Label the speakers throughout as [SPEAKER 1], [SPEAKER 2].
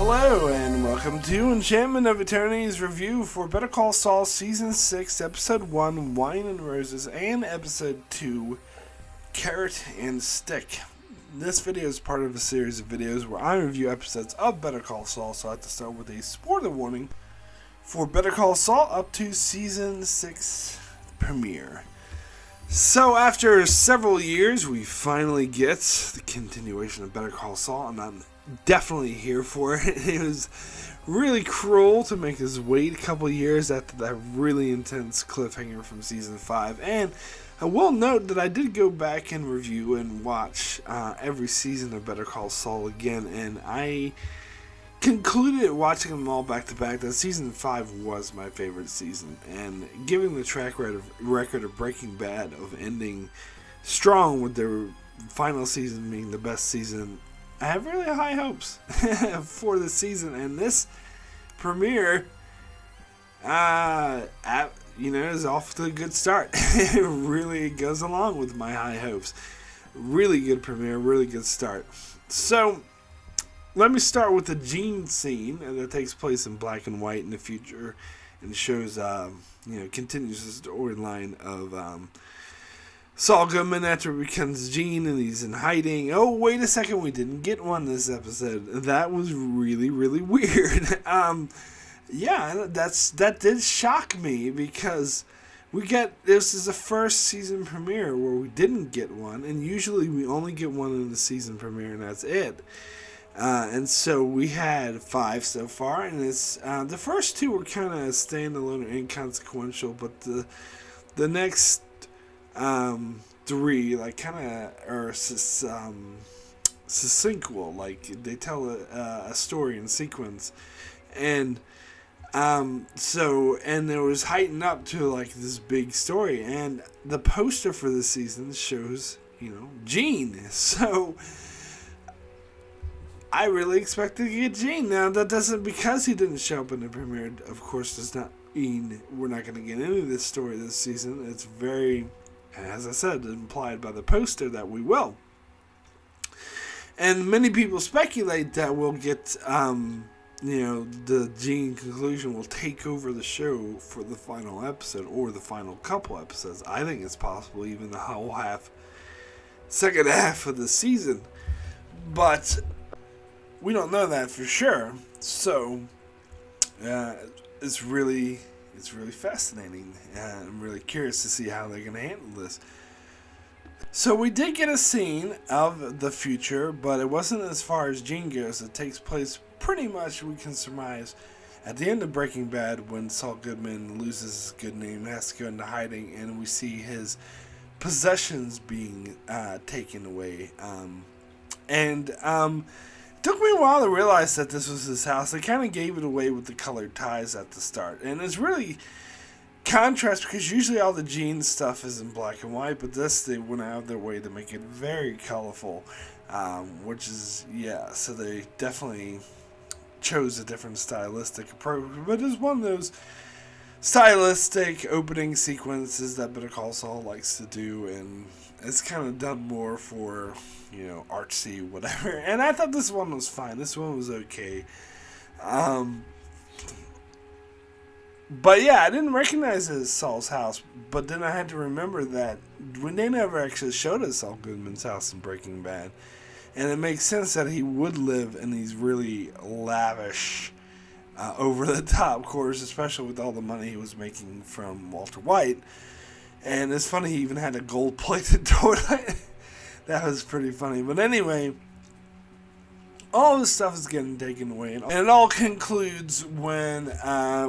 [SPEAKER 1] Hello and welcome to Enchantment of Eternity's review for Better Call Saul Season 6, Episode 1, Wine and Roses, and Episode 2, Carrot and Stick. This video is part of a series of videos where I review episodes of Better Call Saul, so I have to start with a spoiler warning for Better Call Saul up to Season 6 premiere. So after several years, we finally get the continuation of Better Call Saul, and I'm definitely here for it. It was really cruel to make us wait a couple years after that really intense cliffhanger from Season 5, and I will note that I did go back and review and watch every season of Better Call Saul again, and I concluded watching them all back to back that Season 5 was my favorite season, and given the track record of Breaking Bad of ending strong with their final season being the best season, I have really high hopes for the season, and this premiere, is off to a good start. It really goes along with my high hopes. Really good premiere, really good start. So, let me start with the Gene scene that takes place in black and white in the future, and shows, continues the storyline of Saul Goodman after he becomes Gene and he's in hiding. Oh, wait a second, we didn't get one this episode. That was really, really weird. That did shock me, because this is the first season premiere where we didn't get one, and usually we only get one in the season premiere and that's it. And so we had 5 so far, and it's the first 2 were kind of standalone and inconsequential, but the next 3 like kind of are sequel, like they tell a story in sequence, and there was heightened up to like this big story, and the poster for this season shows Gene, so I really expected to get Gene. Now, that doesn't, because he didn't show up in the premiere, of course, does not mean we're not going to get any of this story this season. It's very, as I said, implied by the poster that we will. And many people speculate that we'll get, the Gene conclusion will take over the show for the final episode or the final couple episodes. I think it's possible even the whole second half of the season. But we don't know that for sure, so it's really fascinating, and I'm really curious to see how they're going to handle this. So we did get a scene of the future, but it wasn't as far as Gene goes. It takes place pretty much, we can surmise, at the end of Breaking Bad, when Saul Goodman loses his good name, has to go into hiding, and we see his possessions being taken away. Took me a while to realize that this was his house. They kind of gave it away with the colored ties at the start. And it's really contrast, because usually all the Gene stuff is in black and white, but this, they went out of their way to make it very colorful, which is, so they definitely chose a different stylistic approach. But it's one of those stylistic opening sequences that Better Call Saul likes to do, and it's kind of done more for artsy, whatever. And I thought this one was fine. This one was okay. But yeah, I didn't recognize it as Saul's house. But then I had to remember that when they never actually showed us Saul Goodman's house in Breaking Bad, and it makes sense that he would live in these really lavish, over-the-top quarters, especially with all the money he was making from Walter White. And it's funny, he even had a gold-plated toilet. That was pretty funny. But anyway, all this stuff is getting taken away. And it all concludes when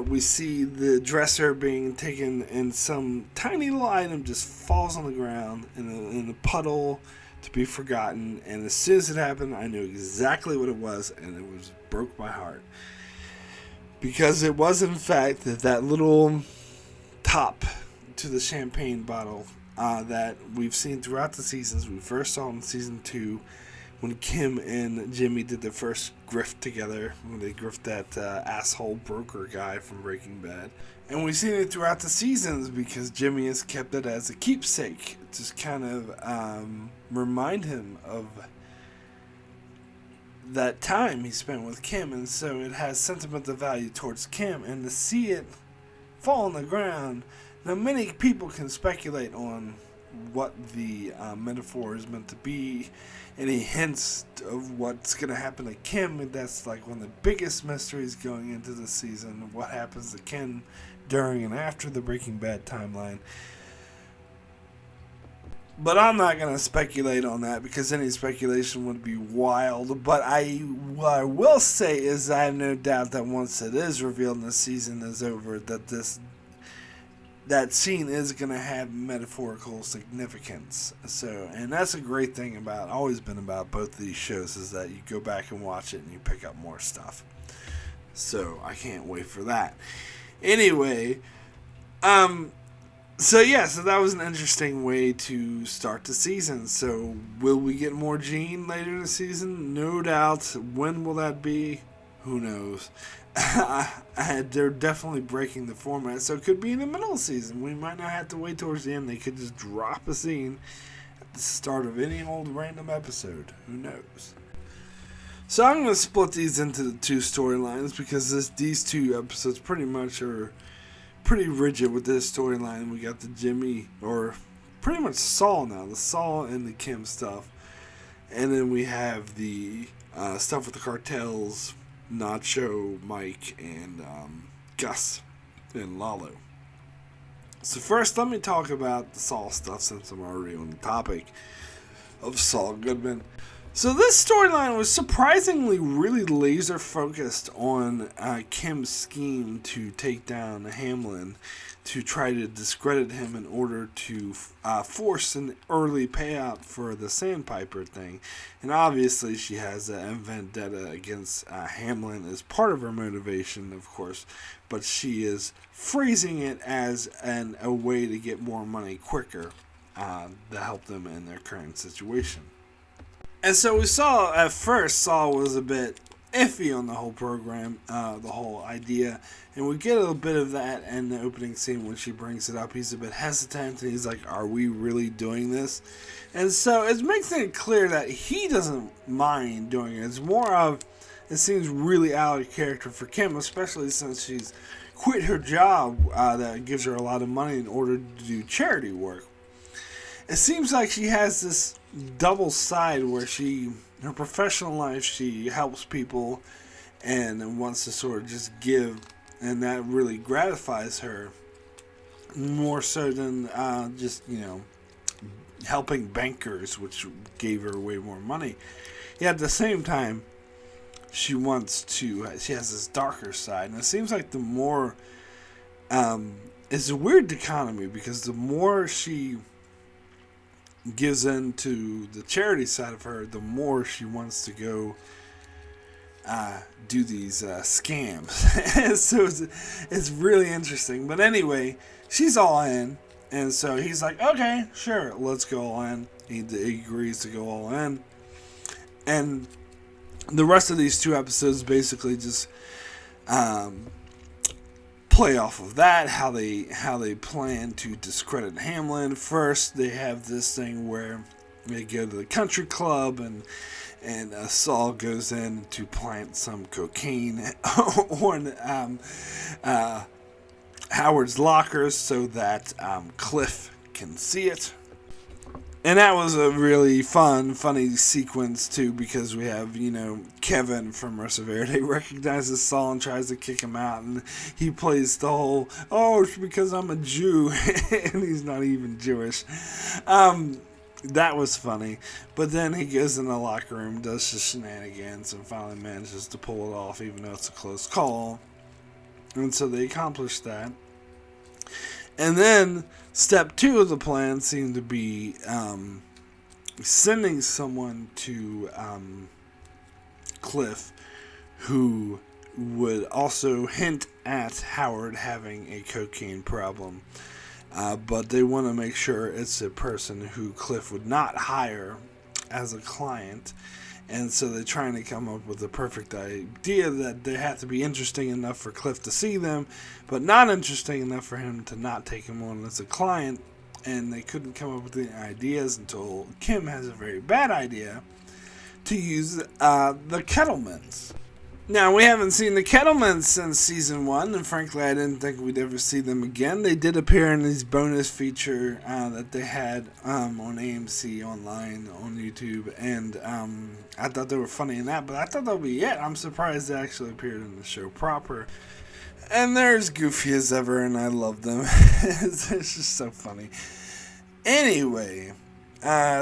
[SPEAKER 1] we see the dresser being taken, and some tiny little item just falls on the ground in a puddle to be forgotten. And as soon as it happened, I knew exactly what it was, and it broke my heart. Because it was, in fact, that little top to the champagne bottle that we've seen throughout the seasons. We first saw in Season 2 when Kim and Jimmy did their first grift together, when they grift that asshole broker guy from Breaking Bad. And we've seen it throughout the seasons because Jimmy has kept it as a keepsake to kind of remind him of that time he spent with Kim, and so it has sentimental value towards Kim, and to see it fall on the ground. Now, many people can speculate on what the metaphor is meant to be, any hints of what's going to happen to Kim, and that's like one of the biggest mysteries going into the season, what happens to Kim during and after the Breaking Bad timeline. But I'm not going to speculate on that because any speculation would be wild. But what I will say is I have no doubt that once it is revealed and the season is over, that scene is going to have metaphorical significance. So, and that's a great thing always been about both of these shows, is that you go back and watch it and you pick up more stuff. So I can't wait for that. Anyway, so that was an interesting way to start the season. So will we get more Gene later in the season? No doubt. When will that be? Who knows? They're definitely breaking the format, so it could be in the middle of the season. We might not have to wait towards the end. They could just drop a scene at the start of any old random episode. Who knows? So I'm going to split these into the two storylines because these two episodes pretty much are pretty rigid with this storyline. We got the Jimmy, or pretty much Saul now, the Saul and the Kim stuff. And then we have the stuff with the cartels, Nacho, Mike, and Gus and Lala. So first, let me talk about the Saul stuff since I'm already on the topic of Saul Goodman. So this storyline was surprisingly really laser focused on Kim's scheme to take down Hamlin, to try to discredit him in order to force an early payout for the Sandpiper thing. And obviously she has a vendetta against Hamlin as part of her motivation, of course, but she is phrasing it as a way to get more money quicker to help them in their current situation. And so we saw at first Saul was a bit iffy on the whole program, the whole idea, and we get a little bit of that in the opening scene when she brings it up. He's a bit hesitant, and he's like, are we really doing this? And so it makes it clear that he doesn't mind doing it. It's more of, it seems really out of character for Kim, especially since she's quit her job that gives her a lot of money in order to do charity work. It seems like she has this double side where her professional life, she helps people and wants to sort of just give, and that really gratifies her more so than just, helping bankers, which gave her way more money. Yet at the same time, she has this darker side, and it seems like the more, it's a weird dichotomy because the more she gives in to the charity side of her, the more she wants to go do these scams. So it's really interesting. But anyway, she's all in, and so he's like, okay, sure, let's go all in. He agrees to go all in, and the rest of these two episodes basically just play off of that, how they plan to discredit Hamlin. First, they have this thing where they go to the country club and Saul goes in to plant some cocaine on Howard's lockers so that Cliff can see it. And that was a really funny sequence, too, because we have, Kevin from Mercer Verde recognizes Saul and tries to kick him out, and he plays the whole, oh, it's because I'm a Jew, and he's not even Jewish. That was funny. But then he goes in the locker room, does his shenanigans, and finally manages to pull it off, even though it's a close call. And so they accomplish that. And then step 2 of the plan seemed to be sending someone to Cliff who would also hint at Howard having a cocaine problem. But they want to make sure it's a person who Cliff would not hire as a client. And so they're trying to come up with the perfect idea that they have to be interesting enough for Cliff to see them, but not interesting enough for him to not take him on as a client. And they couldn't come up with the ideas until Kim has a very bad idea to use the Kettlemans. Now, we haven't seen the Kettlemans since Season 1, and frankly, I didn't think we'd ever see them again. They did appear in this bonus feature that they had on AMC Online on YouTube, and I thought they were funny in that, but I thought that would be it. I'm surprised they actually appeared in the show proper. And they're as goofy as ever, and I love them. It's just so funny. Anyway,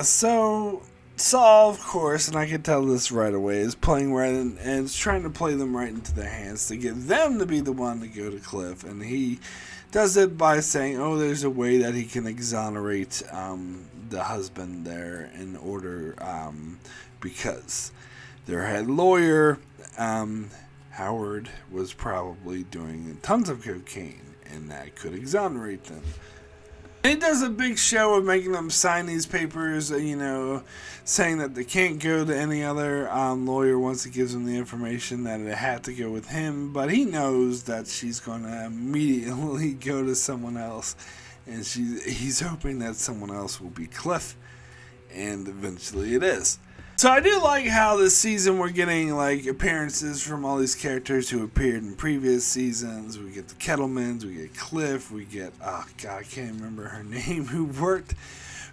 [SPEAKER 1] so Saul, of course, and I can tell this right away, is playing right and is trying to play them right into their hands to get them to be the one to go to Cliff. And he does it by saying, oh, there's a way that he can exonerate the husband there in order, because their head lawyer, Howard, was probably doing tons of cocaine, and that could exonerate them. He does a big show of making them sign these papers, saying that they can't go to any other lawyer once he gives them the information, that it had to go with him. But he knows that she's going to immediately go to someone else, and he's hoping that someone else will be Cliff, and eventually it is. So I do like how this season we're getting appearances from all these characters who appeared in previous seasons. We get the Kettlemans, we get Cliff, we get, oh god, I can't remember her name, who worked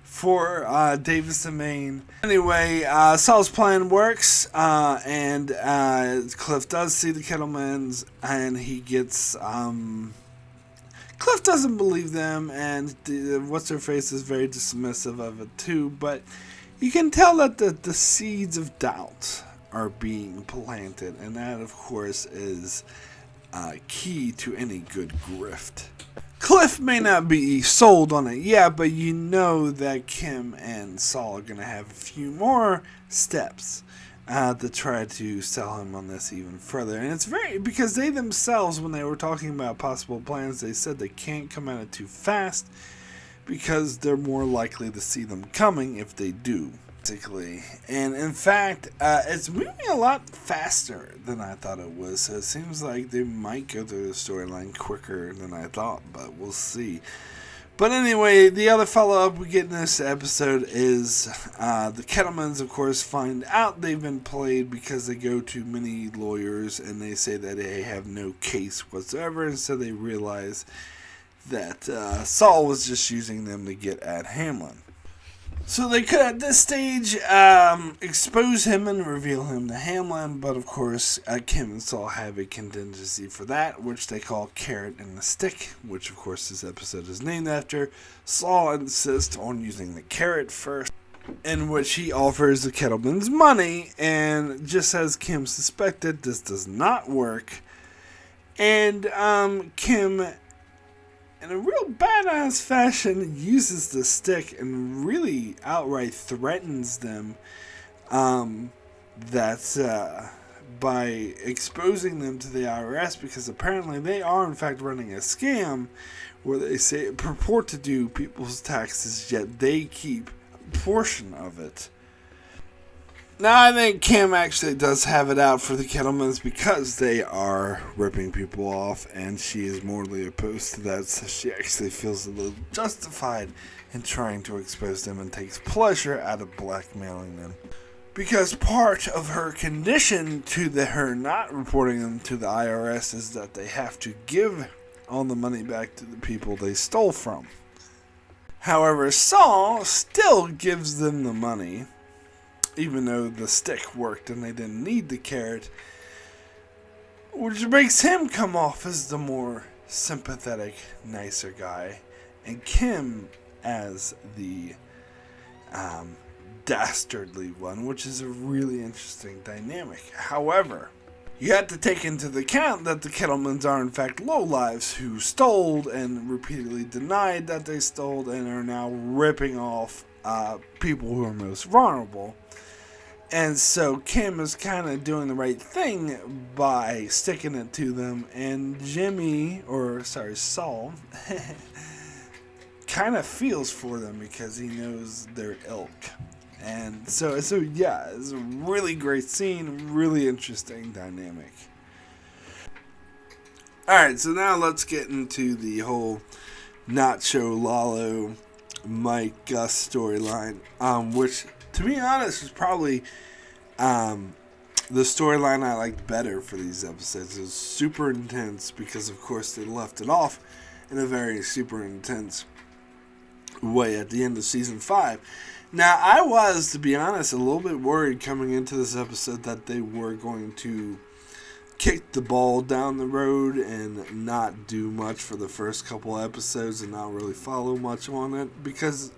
[SPEAKER 1] for Davis and Maine. Anyway, Saul's plan works, and Cliff does see the Kettlemans, and he gets, Cliff doesn't believe them, and what's-her-face is very dismissive of it too, but you can tell that the seeds of doubt are being planted, and that, of course, is key to any good grift. Cliff may not be sold on it yet, but you know that Kim and Saul are going to have a few more steps to try to sell him on this even further. And it's because they themselves, when they were talking about possible plans, they said they can't come at it too fast, because they're more likely to see them coming if they do, basically. And in fact, it's moving a lot faster than I thought it was, so it seems like they might go through the storyline quicker than I thought, but we'll see. But anyway, the other follow-up we get in this episode is the Kettlemans, of course, find out they've been played because they go to many lawyers and they say that they have no case whatsoever, and so they realize that Saul was just using them to get at Hamlin. So they could, at this stage, expose him and reveal him to Hamlin, but of course, Kim and Saul have a contingency for that, which they call Carrot and the Stick, which of course this episode is named after. Saul insists on using the carrot first, in which he offers the Kettlemans money, and just as Kim suspected, this does not work. And Kim, in a real badass fashion, uses the stick and really outright threatens them by exposing them to the IRS, because apparently they are in fact running a scam where they purport to do people's taxes, yet they keep a portion of it. Now, I think Kim actually does have it out for the Kettlemans because they are ripping people off, and she is morally opposed to that, so she actually feels a little justified in trying to expose them and takes pleasure out of blackmailing them. Because part of her condition to her not reporting them to the IRS is that they have to give all the money back to the people they stole from. However, Saul still gives them the money, even though the stick worked and they didn't need the carrot, which makes him come off as the more sympathetic, nicer guy, and Kim as the dastardly one, which is a really interesting dynamic. However, you have to take into account that the Kettlemans are in fact lowlives who stole and repeatedly denied that they stole and are now ripping off people who are most vulnerable. And so Kim is kind of doing the right thing by sticking it to them, and Saul kind of feels for them because he knows their ilk. And so yeah, it's a really great scene, really interesting dynamic. Alright, so now let's get into the whole Nacho, Lalo, Mike, Gus storyline, which, to be honest, was probably The storyline I liked better for these episodes is super intense because, of course, they left it off in a very super intense way at the end of season 5. Now, I was, to be honest, a little bit worried coming into this episode that they were going to kick the ball down the road and not do much for the first couple episodes and not really follow much on it, because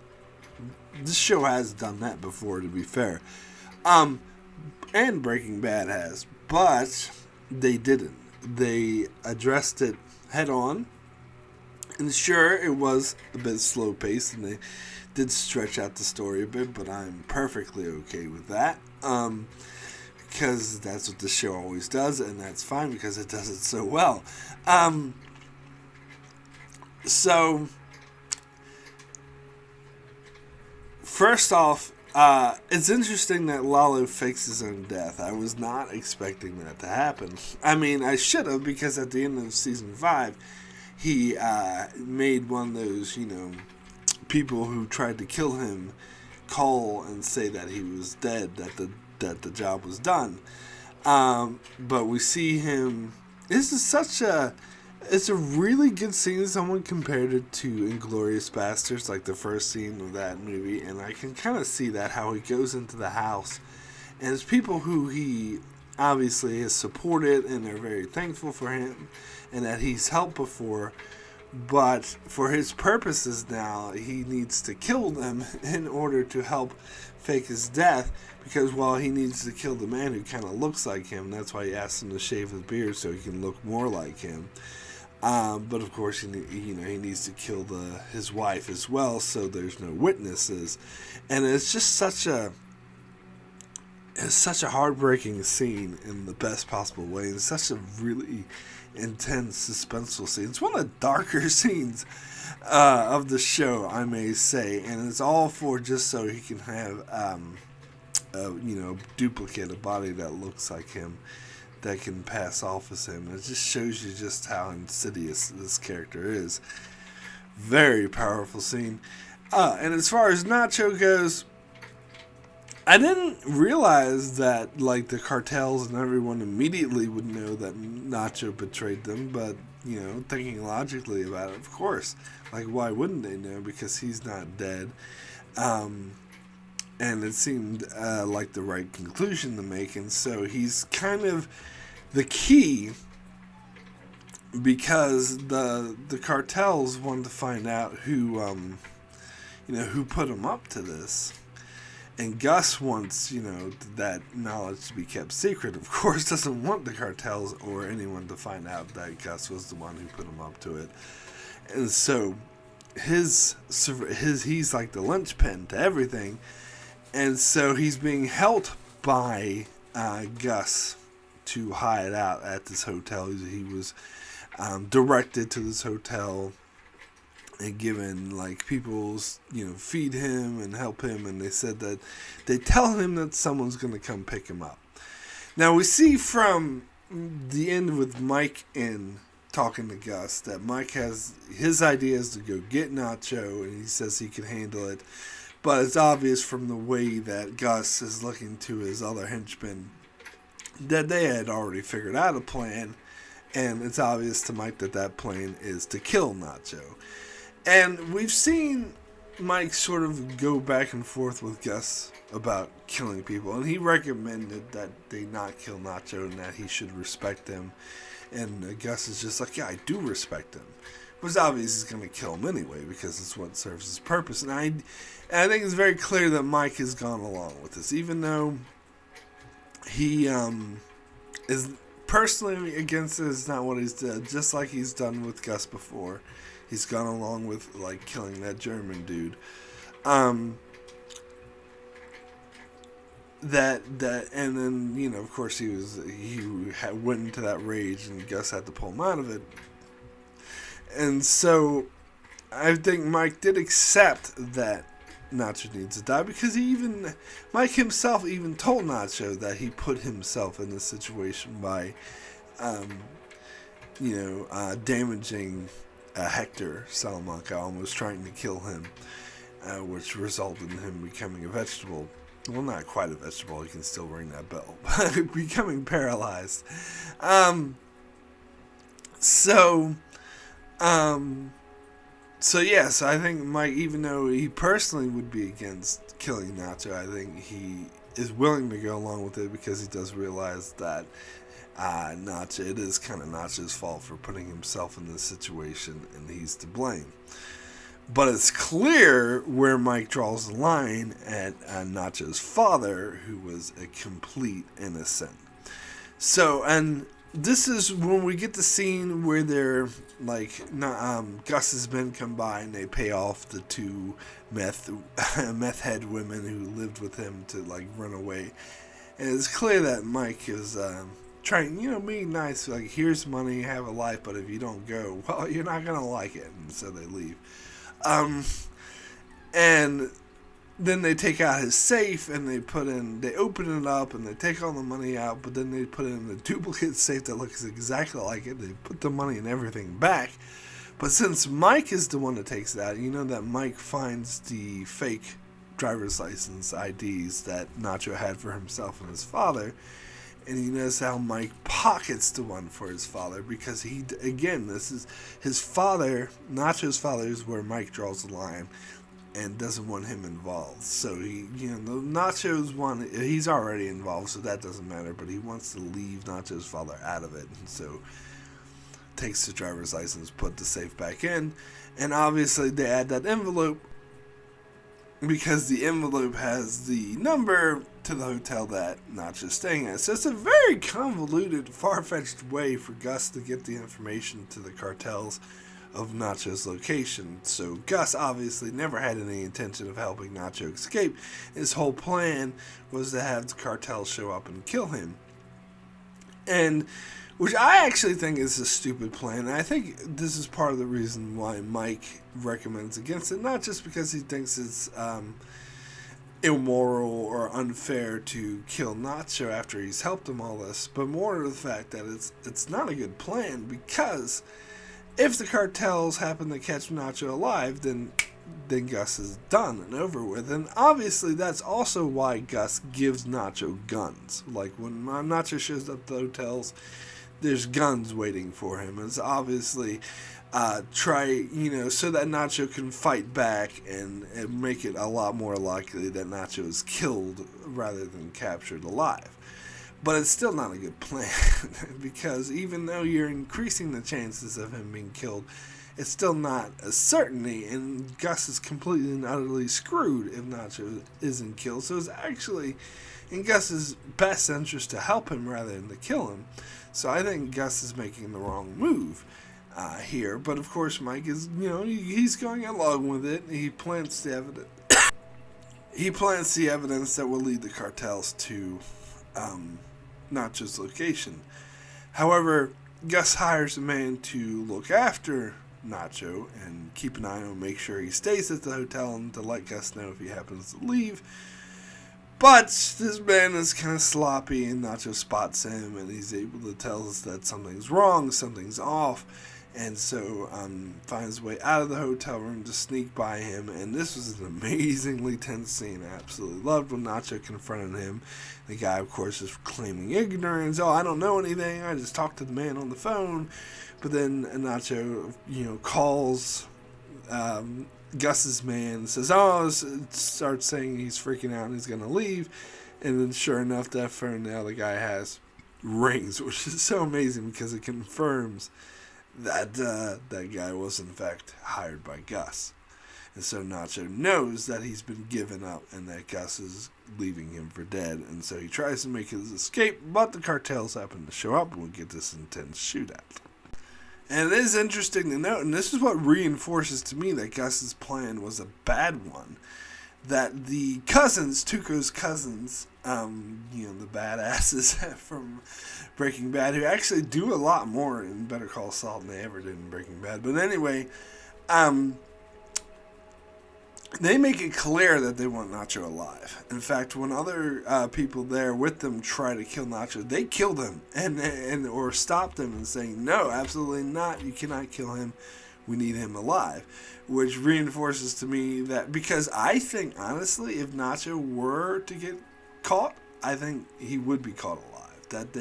[SPEAKER 1] this show has done that before, to be fair. And Breaking Bad has, but they didn't. They addressed it head on, and sure, it was a bit slow paced, and they did stretch out the story a bit, but I'm perfectly okay with that, because that's what the show always does, and that's fine because it does it so well. So, first off, it's interesting that Lala fakes his own death. I was not expecting that to happen. I mean, I should have, because at the end of season 5, he made one of those, people who tried to kill him call and say that he was dead, that the job was done. But we see him. This is it's a really good scene. Someone compared it to Inglourious Basterds, like the first scene of that movie, and I can kind of see that, how he goes into the house, and it's people who he obviously has supported and are very thankful for him, and that he's helped before, but for his purposes now, he needs to kill them in order to help fake his death, because, well, he needs to kill the man who kind of looks like him. That's why he asks him to shave his beard so he can look more like him. But of course, he needs to kill his wife as well, so there's no witnesses, and it's just such a heartbreaking scene in the best possible way. It's such a really intense, suspenseful scene. It's one of the darker scenes of the show, I may say, and it's all for just so he can have duplicate a body that looks like him, that can pass off as him. It just shows you just how insidious this character is. Very powerful scene. And as far as Nacho goes, I didn't realize that, like, the cartels and everyone immediately would know that Nacho betrayed them, but, thinking logically about it, of course. Like, why wouldn't they know? Because he's not dead. And it seemed like the right conclusion to make, and so he's kind of the key, because the cartels wanted to find out who put him up to this, and Gus wants that knowledge to be kept secret. Of course, doesn't want the cartels or anyone to find out that Gus was the one who put him up to it, and so he's like the linchpin to everything. And so he's being held by Gus to hide out at this hotel. He was directed to this hotel and given, like, people, feed him and help him. And they said that they tell him that someone's going to come pick him up. Now, we see from the end with Mike talking to Gus that Mike has his idea is to go get Nacho, and he says he can handle it. But it's obvious from the way that Gus is looking to his other henchmen that they had already figured out a plan, and it's obvious to Mike that plan is to kill Nacho. And we've seen Mike sort of go back and forth with Gus about killing people, and he recommended that they not kill Nacho and that he should respect him. And Gus is just like, yeah, I do respect him. But it's obvious he's going to kill him anyway, because it's what serves his purpose. And I think it's very clear that Mike has gone along with this, even though he is personally against it. It's not what he's done. Just like he's done with Gus before, he's gone along with, like, killing that German dude. And then of course he went into that rage, and Gus had to pull him out of it. And so I think Mike did accept that Nacho needs to die, because Mike himself even told Nacho that he put himself in this situation by damaging Hector Salamanca, almost trying to kill him, which resulted in him becoming a vegetable. Well, not quite a vegetable. He can still ring that bell. But becoming paralyzed. Um, so, um, so yes, I think Mike, even though he personally would be against killing Nacho, I think he is willing to go along with it because he does realize that Nacho, it is kind of Nacho's fault for putting himself in this situation, and he's to blame. But it's clear where Mike draws the line at Nacho's father, who was a complete innocent. So, and this is when we get the scene where they're like, Gus's men come by and they pay off the two meth head women who lived with him to like run away. And it's clear that Mike is trying, being nice, like, here's money, have a life, but if you don't go, well, you're not gonna like it, and so they leave. And then they take out his safe and they open it up and they take all the money out, but then they put in a duplicate safe that looks exactly like it. They put the money and everything back. But since Mike is the one that takes it out, you know that Mike finds the fake driver's license IDs that Nacho had for himself and his father. And you notice how Mike pockets the one for his father because this is his father, Nacho's father is where Mike draws the line and doesn't want him involved. So Nacho's one, he's already involved, so that doesn't matter, but he wants to leave Nacho's father out of it. And so takes the driver's license, put the safe back in, and obviously they add that envelope because the envelope has the number to the hotel that Nacho's staying at. So it's a very convoluted, far-fetched way for Gus to get the information to the cartels of Nacho's location. So Gus obviously never had any intention of helping Nacho escape. His whole plan was to have the cartels show up and kill him. And which I actually think is a stupid plan. And I think this is part of the reason why Mike recommends against it. Not just because he thinks it's immoral or unfair to kill Nacho after he's helped him all this, but more to the fact that it's not a good plan, because if the cartels happen to catch Nacho alive, then Gus is done and over with. And obviously that's also why Gus gives Nacho guns. Like when Nacho shows up at the hotels, there's guns waiting for him. It's obviously so that Nacho can fight back and make it a lot more likely that Nacho is killed rather than captured alive. But it's still not a good plan because even though you're increasing the chances of him being killed, it's still not a certainty, and Gus is completely and utterly screwed if Nacho isn't killed. So it's actually in Gus's best interest to help him rather than to kill him. So I think Gus is making the wrong move here. But of course Mike is, he's going along with it. He plants the evidence. He plants the evidence that will lead the cartels to Nacho's location. However, Gus hires a man to look after Nacho and keep an eye on him, make sure he stays at the hotel, and to let Gus know if he happens to leave. But this man is kind of sloppy, and Nacho spots him, and he's able to tell us that something's wrong, something's off, and so finds a way out of the hotel room to sneak by him. And this was an amazingly tense scene. I absolutely loved when Nacho confronted him. The guy, of course, is claiming ignorance. Oh, I don't know anything. I just talked to the man on the phone. But then Nacho, calls Gus's man, says, starts saying he's freaking out and he's going to leave. And then sure enough, that phone now the guy has rings, which is so amazing because it confirms that that guy was in fact hired by Gus. And so Nacho knows that he's been given up and that Gus is leaving him for dead. And so he tries to make his escape, but the cartels happen to show up and we get this intense shootout. And it is interesting to note, and this is what reinforces to me that Gus's plan was a bad one, that the cousins, Tuco's cousins, the badasses from Breaking Bad, who actually do a lot more in Better Call Saul than they ever did in Breaking Bad. But anyway, they make it clear that they want Nacho alive. In fact, when other people there with them try to kill Nacho, they kill them or stop them and saying, no, absolutely not. You cannot kill him. we need him alive, which reinforces to me that, because I think, honestly, if Nacho were to get caught, I think he would be caught alive.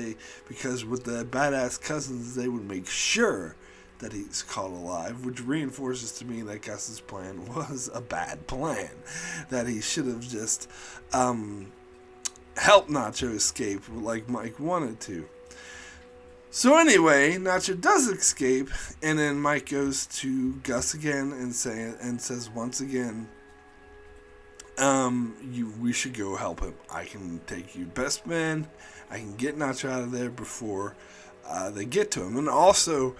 [SPEAKER 1] Because with the badass cousins, they would make sure that he's caught alive, which reinforces to me that Gus's plan was a bad plan. That he should have just helped Nacho escape like Mike wanted to. So anyway, Nacho does escape, and then Mike goes to Gus again and says once again, we should go help him. I can take you best man. I can get Nacho out of there before they get to him. And also,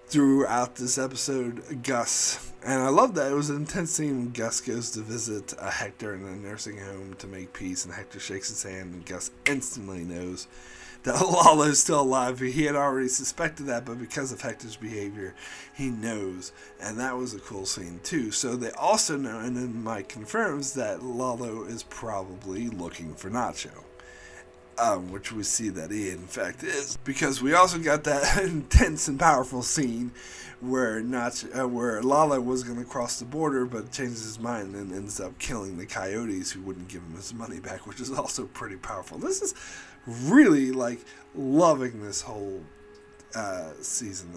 [SPEAKER 1] throughout this episode, Gus, and I love that, it was an intense scene when Gus goes to visit Hector in a nursing home to make peace, and Hector shakes his hand, and Gus instantly knows that Lala's still alive. He had already suspected that, but because of Hector's behavior, he knows. And that was a cool scene, too. So they also know, and then Mike confirms that Lalo is probably looking for Nacho. Which we see that he, in fact, is. Because we also got that intense and powerful scene where where Lala was going to cross the border, but changes his mind and ends up killing the coyotes who wouldn't give him his money back, which is also pretty powerful. This is really, loving this whole season.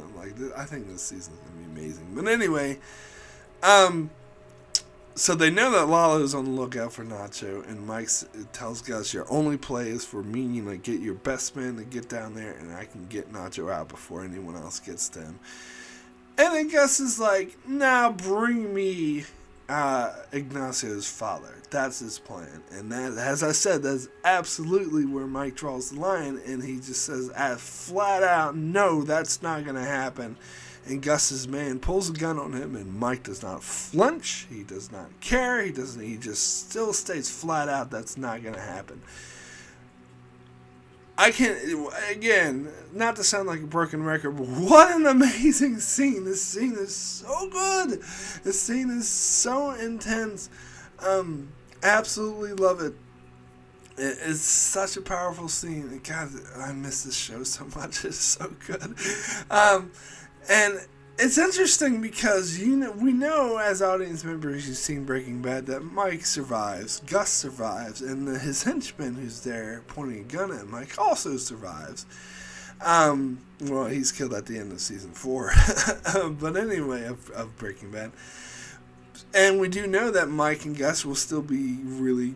[SPEAKER 1] I think this season is going to be amazing. But anyway, so they know that Lala is on the lookout for Nacho, and Mike tells Gus, your only play is for me, get your best man to get down there, and I can get Nacho out before anyone else gets to him. And then Gus is like, nah, bring me Ignacio's father. That's his plan. And that, as I said, that's absolutely where Mike draws the line, and he just says flat out, no, that's not going to happen. And Gus's man pulls a gun on him, and Mike does not flinch. He does not care. He just still states flat out that's not going to happen. I can't, again, not to sound like a broken record, but what an amazing scene. This scene is so good. This scene is so intense. Absolutely love it. It's such a powerful scene. God, I miss this show so much. It's so good. And it's interesting because we know as audience members who've seen Breaking Bad that Mike survives, Gus survives, and his henchman who's there pointing a gun at Mike also survives. Well, he's killed at the end of season 4, but anyway, of Breaking Bad. And we do know that Mike and Gus will still be really,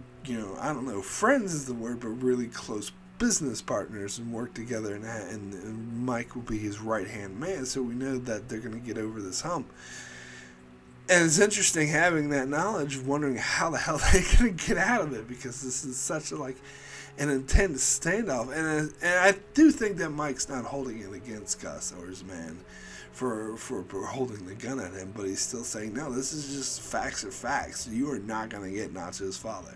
[SPEAKER 1] I don't know, friends is the word, but really close business partners and work together, and Mike will be his right-hand man, so we know that they're going to get over this hump. And it's interesting having that knowledge, wondering how the hell they're going to get out of it, because this is such an intense standoff, and I do think that Mike's not holding it against Gus or his man for holding the gun at him, but he's still saying, no, this is just facts are facts. You are not going to get Nacho's father.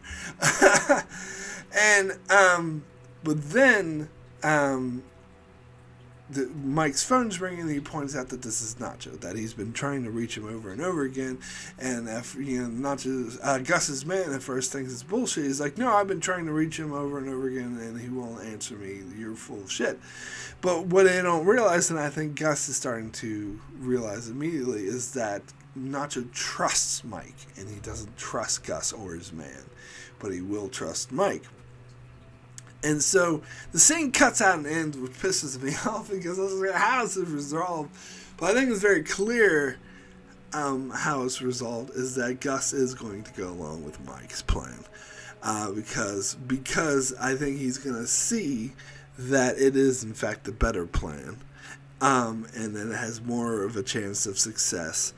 [SPEAKER 1] And but then Mike's phone's ringing, and he points out that this is Nacho, that he's been trying to reach him over and over again, and Nacho's Gus's man at first thinks it's bullshit. He's like, no, I've been trying to reach him over and over again, and he won't answer me. You're full of shit. But what they don't realize, and I think Gus is starting to realize immediately, is that Nacho trusts Mike, and he doesn't trust Gus or his man, but he will trust Mike. And so the scene cuts out and ends, which pisses me off, because I was like, how is this resolved? But I think it's very clear how it's resolved, is that Gus is going to go along with Mike's plan. Because I think he's going to see that it is, in fact, the better plan. And that it has more of a chance of success.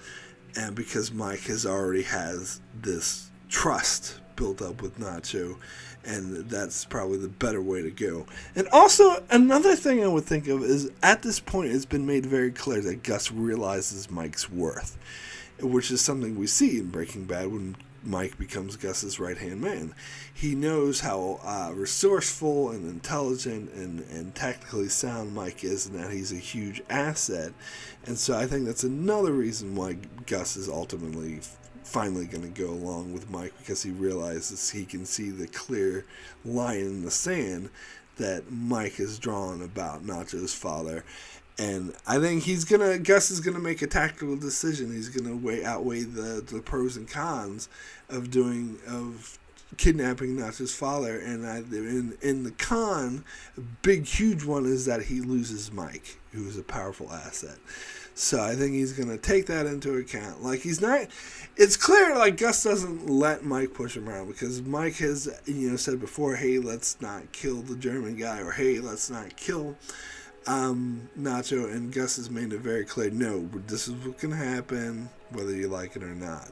[SPEAKER 1] And because Mike already has this trust built up with Nacho, and that's probably the better way to go. And also, another thing I would think of is, at this point, it's been made very clear that Gus realizes Mike's worth, which is something we see in Breaking Bad when Mike becomes Gus's right-hand man. He knows how resourceful and intelligent and technically sound Mike is, and that he's a huge asset. And so I think that's another reason why Gus is ultimately finally going to go along with Mike, because he realizes he can see the clear line in the sand that Mike has drawn about Nacho's father. And I think Gus is gonna make a tactical decision. He's gonna outweigh the pros and cons of kidnapping Nacho's father. And in the con, a big huge one is that he loses Mike, who is a powerful asset. So I think he's gonna take that into account. Like, it's clear like Gus doesn't let Mike push him around, because Mike has said before, hey, let's not kill the German guy, or hey, let's not kill Nacho, and Gus has made it very clear, no, this is what's going to happen, whether you like it or not.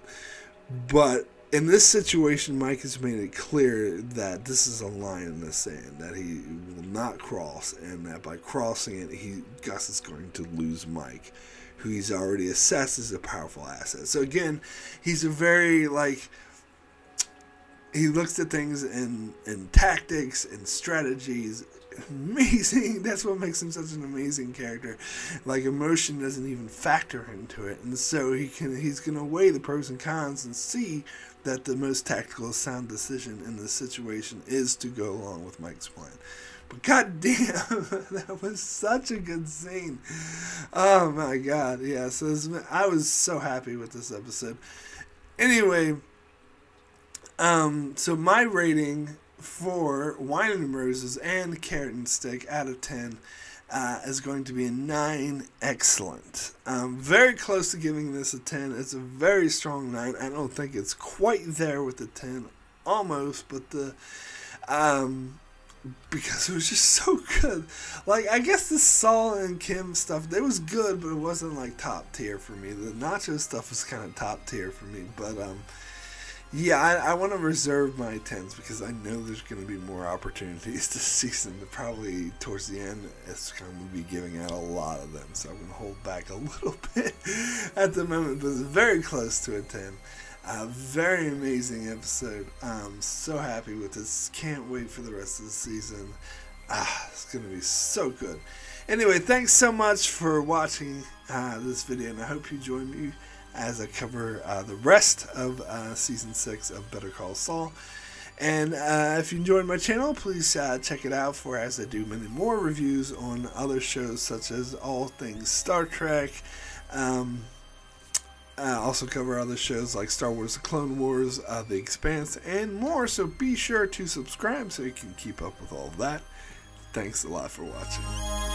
[SPEAKER 1] But in this situation, Mike has made it clear that this is a line in the sand that he will not cross, and that by crossing it, Gus is going to lose Mike, who he's already assessed as a powerful asset. So again, he's a very, he looks at things in tactics and strategies. Amazing. That's what makes him such an amazing character. Like, emotion doesn't even factor into it, and so he's gonna weigh the pros and cons and see that the most tactical, sound decision in this situation is to go along with Mike's plan. But goddamn, that was such a good scene. Oh my god, yeah. So I was so happy with this episode. Anyway, so my rating for Wine and Roses and Carrot and Stick out of 10 is going to be a 9. Excellent. Very close to giving this a 10. It's a very strong 9. I don't think it's quite there with the 10, almost, but because it was just so good. Like, I guess the Saul and Kim stuff, it was good, but it wasn't like top tier for me. The Nacho stuff was kind of top tier for me, but yeah, I want to reserve my 10s because I know there's going to be more opportunities this season. Probably towards the end, it's going to be giving out a lot of them. So I'm going to hold back a little bit at the moment, but it's very close to a 10. Very amazing episode. I'm so happy with this. Can't wait for the rest of the season. It's going to be so good. Anyway, thanks so much for watching this video, and I hope you join me as I cover the rest of Season 6 of Better Call Saul. And if you enjoyed my channel, please check it out, for as I do many more reviews on other shows, such as all things Star Trek. Also cover other shows like Star Wars The Clone Wars, The Expanse, and more. So be sure to subscribe so you can keep up with all of that. Thanks a lot for watching.